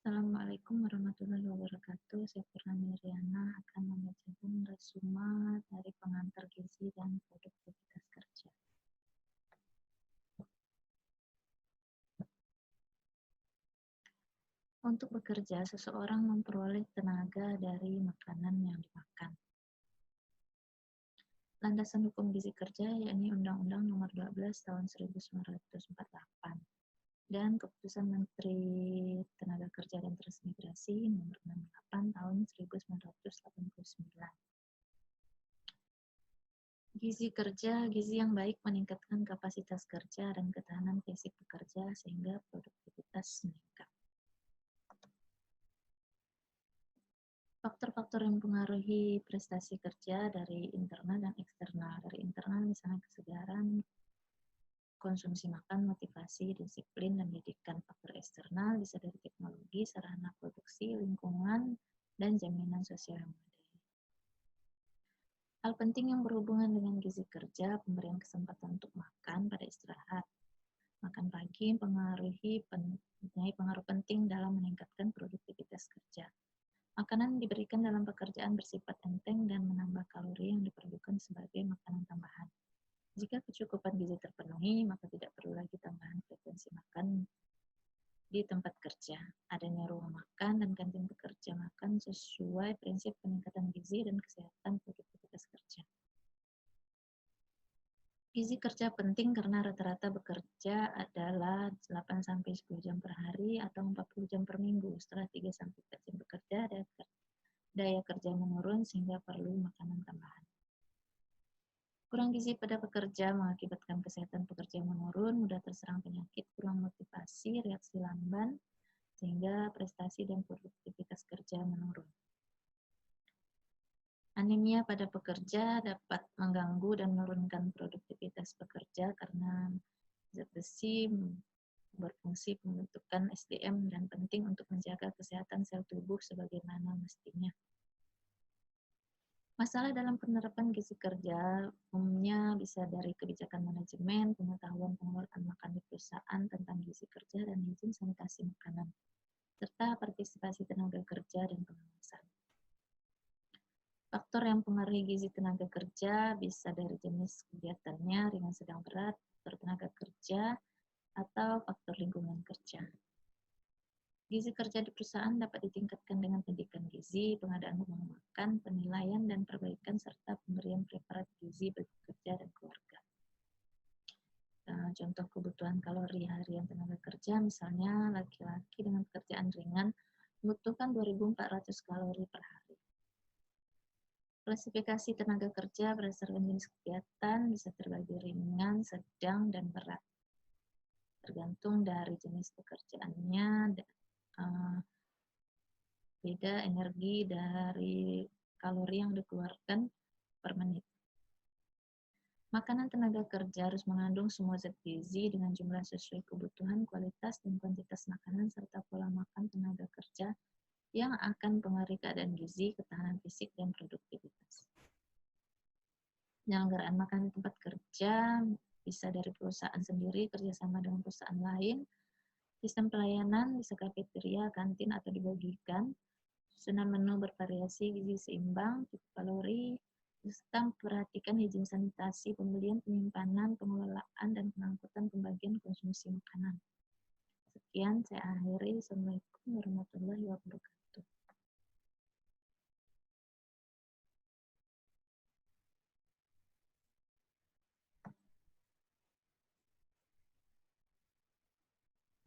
Assalamualaikum warahmatullahi wabarakatuh. Saya Purnami Riana akan membacakan resume dari pengantar gizi dan produktivitas kerja. Untuk bekerja, seseorang memperoleh tenaga dari makanan yang dimakan. Landasan hukum gizi kerja yakni Undang-Undang Nomor 12 Tahun 1948 dan Keputusan Menteri Tenaga Kerja dan Transmigrasi Nomor 68 Tahun 1989. Gizi kerja, gizi yang baik meningkatkan kapasitas kerja dan ketahanan fisik pekerja sehingga produktivitas meningkat. Faktor-faktor yang mempengaruhi prestasi kerja dari internal dan eksternal. Dari internal misalnya kesegaran, konsumsi makan, motivasi, disiplin, dan didikan. Faktor eksternal bisa dari teknologi, sarana produksi, lingkungan, dan jaminan sosial yang memadai. Hal penting yang berhubungan dengan gizi kerja, pemberian kesempatan untuk makan pada istirahat. Makan pagi mempunyai pengaruh penting dalam meningkatkan produktivitas kerja. Makanan diberikan dalam pekerjaan bersifat enteng dan menambah kalori yang diperlukan sebagai makanan tambahan. Jika kecukupan gizi terpenuhi, maka tidak perlu lagi tambahan frekuensi makan di tempat kerja. Adanya ruang makan dan kantin pekerja makan sesuai prinsip peningkatan gizi dan kesehatan produktivitas kerja. Gizi kerja penting karena rata-rata bekerja adalah 8-10 jam per hari atau 40 jam per minggu. Setelah 3-4 jam bekerja, daya kerja menurun sehingga perlu makanan tambahan. Kurang gizi pada pekerja mengakibatkan kesehatan pekerja menurun, mudah terserang penyakit, kurang motivasi, reaksi lamban, sehingga prestasi dan produktivitas kerja menurun. Anemia pada pekerja dapat mengganggu dan menurunkan produktivitas pekerja karena zat besi berfungsi pembentukan SDM dan penting untuk menjaga kesehatan sel tubuh sebagaimana mestinya. Masalah dalam penerapan gizi kerja umumnya bisa dari kebijakan manajemen, pengetahuan pengelolaan makan di perusahaan tentang gizi kerja dan izin sanitasi makanan, serta partisipasi tenaga kerja dan pengawasan. Faktor yang mempengaruhi gizi tenaga kerja bisa dari jenis kegiatannya, ringan sedang berat, faktor tenaga kerja, atau faktor lingkungan kerja. Gizi kerja di perusahaan dapat ditingkatkan dengan pendidikan gizi, pengadaan rumah makan, penilaian dan perbaikan, serta pemberian preparat gizi bagi pekerja dan keluarga. Contoh kebutuhan kalori harian tenaga kerja, misalnya laki-laki dengan pekerjaan ringan membutuhkan 2.400 kalori per hari. Klasifikasi tenaga kerja berdasarkan jenis kegiatan bisa terbagi ringan, sedang, dan berat. Tergantung dari jenis pekerjaannya, beda energi dari kalori yang dikeluarkan per menit. Makanan tenaga kerja harus mengandung semua zat gizi dengan jumlah sesuai kebutuhan, kualitas, dan kuantitas makanan, serta pola makan tenaga kerja yang akan mempengaruhi keadaan gizi, ketahanan fisik, dan produktivitas. Penyelenggaraan makan di tempat kerja bisa dari perusahaan sendiri, kerjasama dengan perusahaan lain, sistem pelayanan, bisa kafeteria, kantin, atau dibagikan, susunan menu bervariasi, gizi seimbang, cukup kalori, serta memperhatikan izin sanitasi, pembelian, penyimpanan, pengelolaan, dan pengangkutan pembagian konsumsi makanan. Sekian, saya akhiri. Assalamualaikum warahmatullahi wabarakatuh.